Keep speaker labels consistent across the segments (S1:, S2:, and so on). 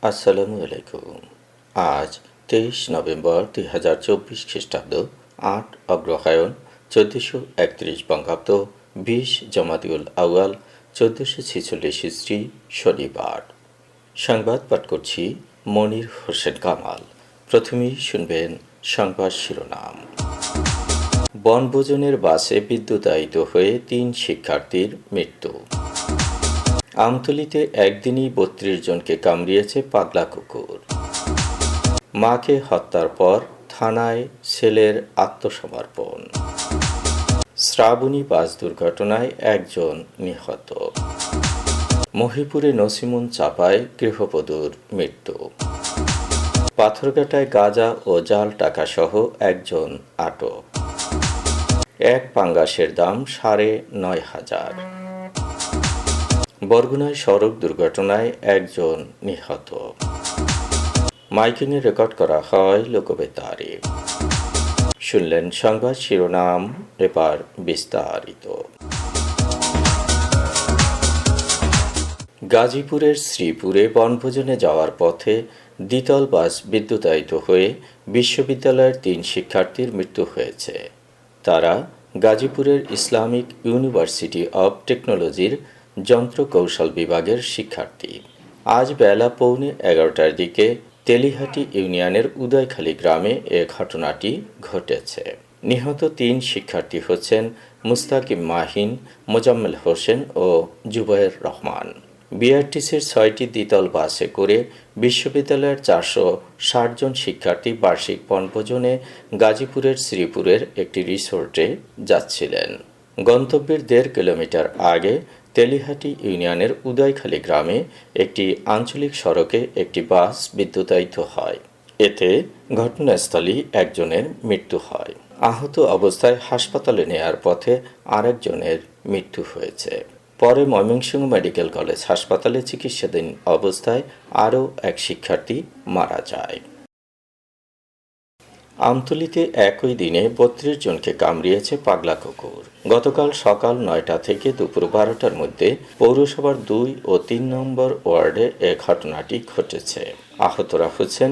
S1: আসসালামু আলাইকুম। আজ 23 নভেম্বর 2024 খ্রিস্টাব্দ, 8 অগ্রহায়ণ 1431 বঙ্গাব্দ, 20 জমাদিউল আউয়াল 1446 হিজরি, শনিবার। সংবাদ পাঠ করছি মনির হোসেন কামাল। প্রথমেই শুনবেন সংবাদ শিরোনাম। বনভোজনের বাসে বিদ্যুতায়িত হয়ে 3 শিক্ষার্থীর মৃত্যু। আমতলীতে একদিনই 32 জনকে কামড়িয়েছে পাগলা কুকুর। মাকে হত্যার পর থানায় ছেলের আত্মসমর্পণ। শ্রাবণী বাস দুর্ঘটনায় 1 জন নিহত। মহিপুরে নসিমন চাপায় গৃহবধূর মৃত্যু। পাথরঘাটায় গাঁজা ও জাল টাকাসহ 1 জন আটক। এক পাঙ্গাসের দাম 9,500। বরগুনায় সড়ক দুর্ঘটনায় 1 জন নিহত। মাইকিংয়ে রেকর্ড করা হয় লোকবেতারে। শুনলেন সংবাদ শিরোনাম, এবার বিস্তারিত। গাজীপুরের শ্রীপুরে বনভোজনে যাওয়ার পথে দ্বিতল বাস বিদ্যুতায়িত হয়ে বিশ্ববিদ্যালয়ের 3 শিক্ষার্থীর মৃত্যু হয়েছে। তারা গাজীপুরের ইসলামিক ইউনিভার্সিটি অব টেকনোলজির যন্ত্র কৌশল বিভাগের শিক্ষার্থী। আজ বেলা 11:15টার দিকে তেলিহাটি ইউনিয়নের উদয়খালী গ্রামে এ ঘটনাটি ঘটেছে। নিহত 3 শিক্ষার্থী হচ্ছেন মুস্তাকিম মাহিন, মোজাম্মেল হোসেন ও জুবায়ের রহমান। বিআরটিসির 6টি দ্বিতল বাসে করে বিশ্ববিদ্যালয়ের 460 জন শিক্ষার্থী বার্ষিক বনভোজনে গাজীপুরের শ্রীপুরের একটি রিসোর্টে যাচ্ছিলেন। গন্তব্যের 1.5 কিলোমিটার আগে তেলিহাটি ইউনিয়নের উদয়খালী গ্রামে একটি আঞ্চলিক সড়কে একটি বাস বিদ্যুতায়িত হয়। এতে ঘটনাস্থলেই 1 জনের মৃত্যু হয়। আহত অবস্থায় হাসপাতালে নেয়ার পথে আরেক জনের মৃত্যু হয়েছে। পরে ময়মনসিংহ মেডিকেল কলেজ হাসপাতালে চিকিৎসাধীন অবস্থায় আরও 1 শিক্ষার্থী মারা যায়। আমতলীতে একই দিনে 32 জনকে কামড়িয়েছে পাগলা কুকুর। গতকাল সকাল 9টা থেকে দুপুর 12টার মধ্যে পৌরসভার 2 ও 3 নম্বর ওয়ার্ডে এ ঘটনাটি ঘটেছে। আহতরা হচ্ছেন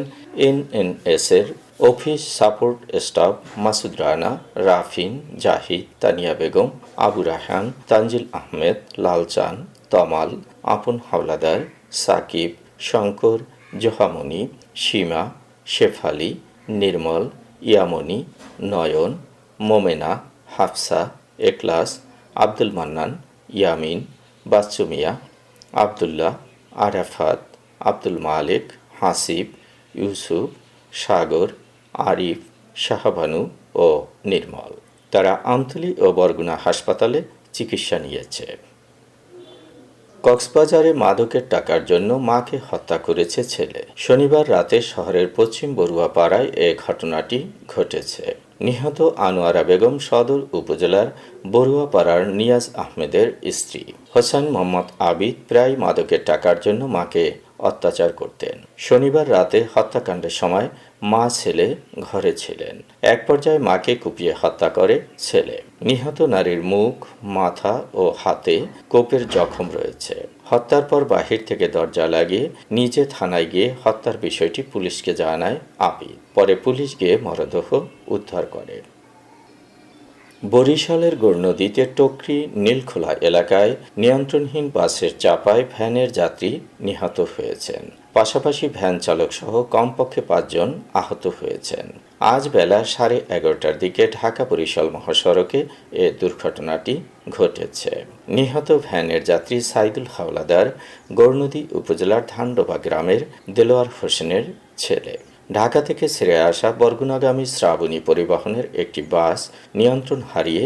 S1: এনএনএস-এর office support staff Masud Rana, Rafin, Jahid, Tania Begum, Abu Raihan, Tanzil Ahmed, Lalchan, তমাল, আপন হাওলাদার, সাকিব, শঙ্কর, জোহামনি, সীমা, শেফালি, নির্মল, ইয়ামনি, নয়ন, মোমেনা, হাফসা, এক্লাস, আব্দুল মান্নান, ইয়ামিন, বাচ্চু মিয়া, আবদুল্লাহ, আরাফাত, আব্দুল মালিক, হাসিব, ইউসুফ, সাগর, আরিফ, শাহবানু ও নির্মল। তারা আমতলী ও বরগুনা হাসপাতালে চিকিৎসা নিয়েছে। কক্সবাজারে মাদকের টাকার জন্য মাকে হত্যা করেছে ছেলে। শনিবার রাতে শহরের পশ্চিম বড়ুয়াপাড়ায় এ ঘটনাটি ঘটেছে। নিহত আনোয়ারা বেগম সদর উপজেলার বড়ুয়াপাড়ার নিয়াজ আহমেদের স্ত্রী। হোসেন মোহাম্মদ আবিদ প্রায় মাদকের টাকার জন্য মাকে অত্যাচার করতেন। শনিবার রাতে হত্যাকাণ্ডের সময় মা ছেলে ঘরে ছিলেন। এক পর্যায়ে মাকে কুপিয়ে হত্যা করে ছেলে। নিহত নারীর মুখ, মাথা ও হাতে কোপের জখম রয়েছে। হত্যার পর বাহির থেকে দরজা লাগিয়ে নিজে থানায় গিয়ে হত্যার বিষয়টি পুলিশকে জানায় আবিদ। পরে পুলিশ গিয়ে মরদেহ উদ্ধার করে। বরিশালের গৌরনদীতে টকরি নীলখোলা এলাকায় নিয়ন্ত্রণহীন বাসের চাপায় ভ্যানের যাত্রী নিহত হয়েছেন। পাশাপাশি ভ্যান চালক সহ কমপক্ষে 5 জন আহত হয়েছেন। আজ বেলা 11:30টার দিকে ঢাকা বরিশাল মহাসড়কে এ দুর্ঘটনাটি ঘটেছে। নিহত ভ্যানের যাত্রী সাইদুল হাওলাদার গৌরনদী উপজেলার ধানডোবা গ্রামের দেলোয়ার হোসেনের ছেলে। ঢাকা থেকে ছেড়ে আসা বরগুনাগামী শ্রাবণী পরিবহনের একটি বাস নিয়ন্ত্রণ হারিয়ে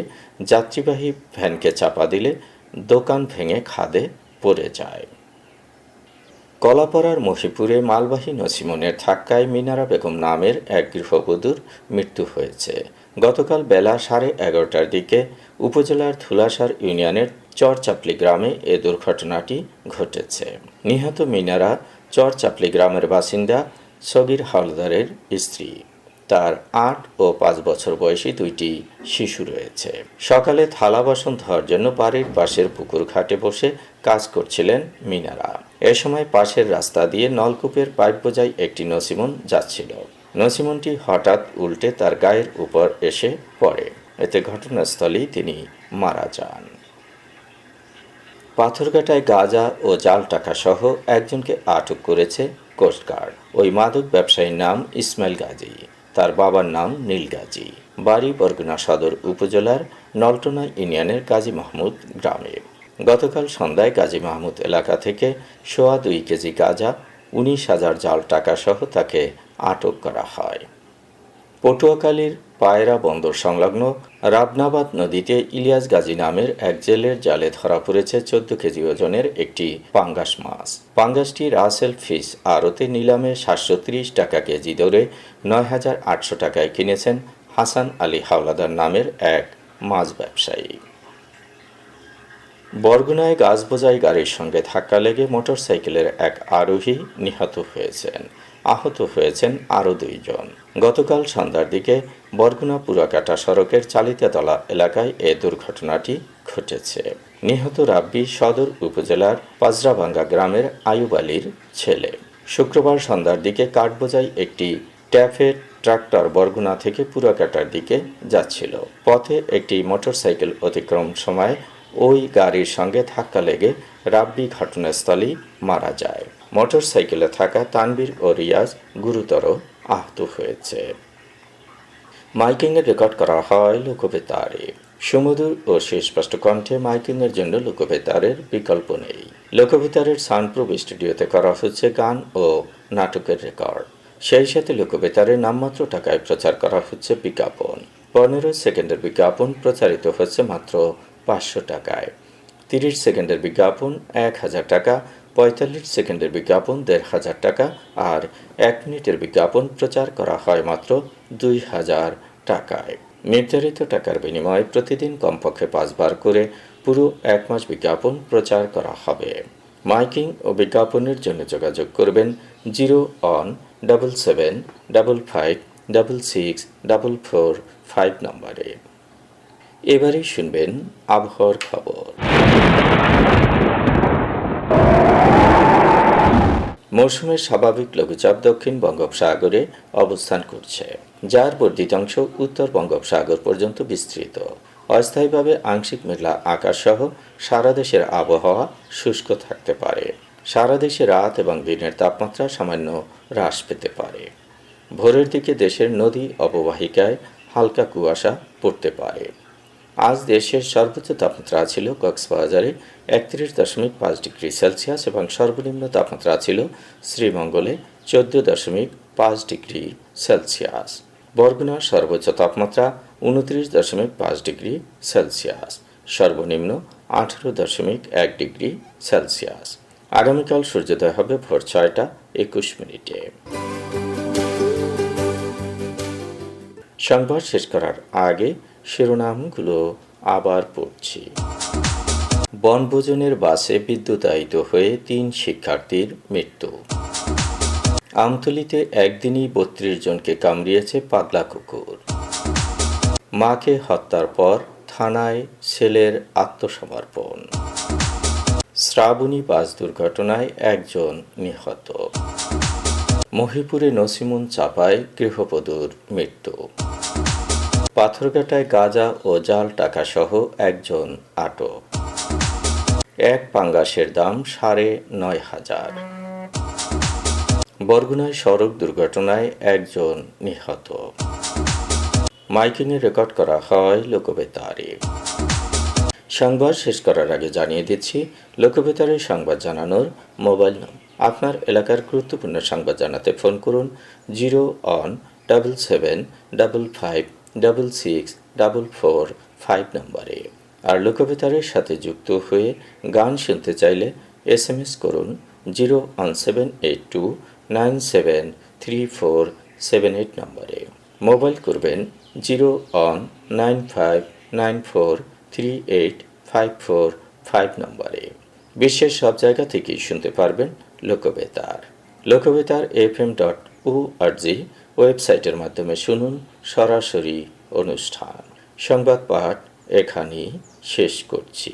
S1: যাত্রীবাহী ভ্যানকে চাপা দিলে দোকান ভেঙে খাদে পড়ে যায়। কলাপাড়ার মহিপুরে মালবাহী নসিমনের ধাক্কায় মিনারা বেগম নামের এক গৃহবধূর মৃত্যু হয়েছে। গতকাল বেলা 11:30টার দিকে উপজেলার ধুলাসার ইউনিয়নের চরচাপলি গ্রামে এ দুর্ঘটনাটি ঘটেছে। নিহত মিনারা চরচাপলি গ্রামের বাসিন্দা সগির হাওলাদারের স্ত্রী। তার ৮ ও ৫ বছর বয়সী ২টি শিশু রয়েছে। সকালে থালা বাসন ধোয়ার জন্য বাড়ির পাশের পুকুর ঘাটে বসে কাজ করছিলেন মিনারা। এ সময় পাশের রাস্তা দিয়ে নলকূপের পাইপ বোঝাই একটি নছিমন যাচ্ছিল। নছিমনটি হঠাৎ উল্টে তার গায়ের উপর এসে পড়ে। এতে ঘটনাস্থলেই তিনি মারা যান। পাথরঘাটায় গাঁজা ও জাল টাকা সহ একজনকে আটক করেছে কোস্টগার্ড। ওই মাদক ব্যবসায়ীর নাম ইসমাইল গাজী, তার বাবার নাম নীল গাজী। বাড়ি বরগুনা সদর উপজেলার নলটনা ইউনিয়নের গাজী মাহমুদ গ্রামে। গতকাল সন্ধ্যায় গাজী মাহমুদ এলাকা থেকে 2.25 কেজি গাঁজা, 19,000 জাল টাকা সহ তাকে আটক করা হয়। পটুয়াখালীর পায়রা বন্দর সংলগ্ন রাবনাবাদ নদীতে ইলিয়াস গাজী নামের এক জেলের জালে ধরা পড়েছে 14 কেজি ওজনের একটি পাঙ্গাস মাছ। পাঙ্গাসটি রাসেল ফিশ আড়তে নিলামে 730 টাকা কেজি দরে 9,800 টাকায় কিনেছেন হাসান আলী হাওলাদার নামের এক মাছ ব্যবসায়ী। বরগুনায় গাছ বোঝাই গাড়ির সঙ্গে ধাক্কা লেগে মোটরসাইকেলের এক আরোহী নিহত হয়েছেন। আহত হয়েছেন আরও 2 জন। গতকাল সন্ধ্যার দিকে বরগুনা পুরাকাটা সড়কের চালিতাতলা এলাকায় এ দুর্ঘটনাটি ঘটেছে। নিহত রাব্বি সদর উপজেলার পাজরাভাঙ্গা গ্রামের আয়ুব আলীর ছেলে। শুক্রবার সন্ধ্যার দিকে কাঠবোঝাই একটি ট্যাফের ট্রাক্টর বরগুনা থেকে পুরাকাটার দিকে যাচ্ছিল। পথে একটি মোটরসাইকেল অতিক্রম সময় ওই গাড়ির সঙ্গে ধাক্কা লেগে রাব্বি ঘটনাস্থলেই মারা যায়। মোটরসাইকেলে থাকা তানবীর ও রিয়াজ গুরুতর আহত হয়েছে। মাইকিংয়ে রেকর্ড করা হয় লোকবেতারে। সুমধুর ও সুস্পষ্ট কণ্ঠে মাইকিংয়ের জন্য লোকবেতারের বিকল্প নেই। লোকবেতারের সাউন্ডপ্রুফ স্টুডিওতে করা হচ্ছে গান ও নাটকের রেকর্ড। সেই সাথে লোকবেতারের নামমাত্র টাকায় প্রচার করা হচ্ছে বিজ্ঞাপন। 15 সেকেন্ডের বিজ্ঞাপন প্রচারিত হচ্ছে মাত্র 500 টাকায়। 30 সেকেন্ডের বিজ্ঞাপন 1000 টাকা, 45 সেকেন্ডের বিজ্ঞাপন 1500 টাকা আর 1 মিনিটের বিজ্ঞাপন প্রচার করা হয় মাত্র 2000 টাকায়। নির্ধারিত টাকার বিনিময়ে প্রতিদিন কমপক্ষে 5 বার করে পুরো 1 মাস বিজ্ঞাপন প্রচার করা হবে। মাইকিং ও বিজ্ঞাপনের জন্য যোগাযোগ করবেন 0-17755664445 নম্বরে। এবারে শুনবেন আবহাওয়ার খবর। মৌসুমের স্বাভাবিক লঘুচাপ দক্ষিণ বঙ্গোপসাগরে অবস্থান করছে, যার বর্ধিতাংশ উত্তর বঙ্গোপসাগর পর্যন্ত বিস্তৃত। অস্থায়ীভাবে আংশিক মেঘলা আকাশ সহ সারা দেশের আবহাওয়া শুষ্ক থাকতে পারে। সারা দেশে রাত এবং দিনের তাপমাত্রা সামান্য হ্রাস পেতে পারে। ভোরের দিকে দেশের নদী অববাহিকায় হালকা কুয়াশা পড়তে পারে। আজ দেশের সর্বোচ্চ তাপমাত্রা ছিল কক্সবাজারে 31.5 ডিগ্রি সেলসিয়াস এবং সর্বনিম্ন তাপমাত্রা ছিল শ্রীমঙ্গলে 14.5 ডিগ্রি সেলসিয়াস। বরগুনার সর্বোচ্চ তাপমাত্রা 29.5 ডিগ্রি সেলসিয়াস, সর্বনিম্ন 18.1 ডিগ্রি সেলসিয়াস। আগামীকাল সূর্যোদয় হবে ভোর 6টা 21 মিনিটে। সংবাদ শেষ করার আগে শিরোনামগুলো আবার পড়ছি। বনভোজনের বাসে বিদ্যুতায়িত হয়ে 3 শিক্ষার্থীর মৃত্যু। আমতলীতে একদিনই 32 জনকে কামড়িয়েছে পাগলা কুকুর। মাকে হত্যার পর থানায় ছেলের আত্মসমর্পণ। শ্রাবণী বাস দুর্ঘটনায় 1 জন নিহত। মহিপুরে নছিমন চাপায় গৃহবধূর মৃত্যু। পাথরঘাটায় গাঁজা ও জাল টাকা সহ 1 জন আটক। 1 পাঙ্গাসের দাম 9,500। বরগুনায় সড়ক দুর্ঘটনায় 1 জন নিহত। মাইকিংয়ে রেকর্ড করা হয় লোকবেতারে। সংবাদ শেষ করার আগে জানিয়ে দিচ্ছি লোকবেতারে সংবাদ জানানোর মোবাইল নম্বর। আপনার এলাকার গুরুত্বপূর্ণ সংবাদ জানাতে ফোন করুন 0-17755664445 নম্বরে। আর লোকবেতারের সাথে যুক্ত হয়ে গান শুনতে চাইলে SMS করুন 01782973478 নম্বরে। মোবাইল করবেন 01959438545 নম্বরে। বিশ্বের সব জায়গা থেকেই শুনতে পারবেন লোকবেতার। লোকবেতার FM.org ওয়েবসাইটের মাধ্যমে শুনুন সরাসরি অনুষ্ঠান। সংবাদ পাঠ এখানেই শেষ করছি।